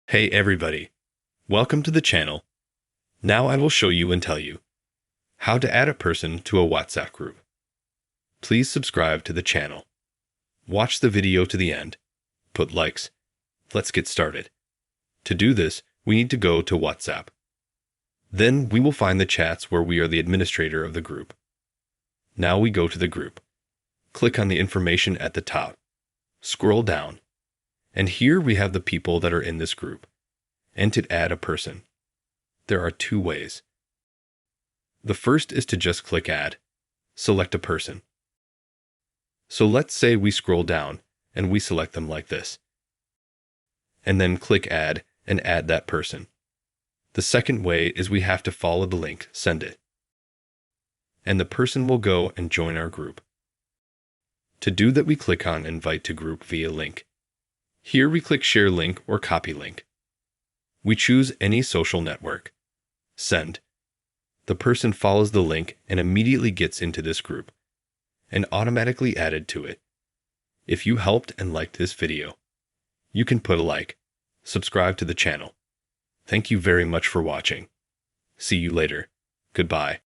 Hey everybody, welcome to the channel. Now I will show you and tell you how to add a person to a WhatsApp group. Please subscribe to the channel. Watch the video to the end. Put likes. Let's get started. To do this, we need to go to WhatsApp. Then we will find the chats where we are the administrator of the group. Now we go to the group. Click on the information at the top. Scroll down. And here we have the people that are in this group. And to add a person. There are two ways. The first is to just click Add. Select a person. So let's say we scroll down and we select them like this. And then click Add and add that person. The second way is we have to follow the link, send it. And the person will go and join our group. To do that, we click on Invite to Group via link. Here we click Share Link or Copy Link. We choose any social network. Send. The person follows the link and immediately gets into this group and automatically added to it. If you helped and liked this video, you can put a like, subscribe to the channel. Thank you very much for watching. See you later. Goodbye.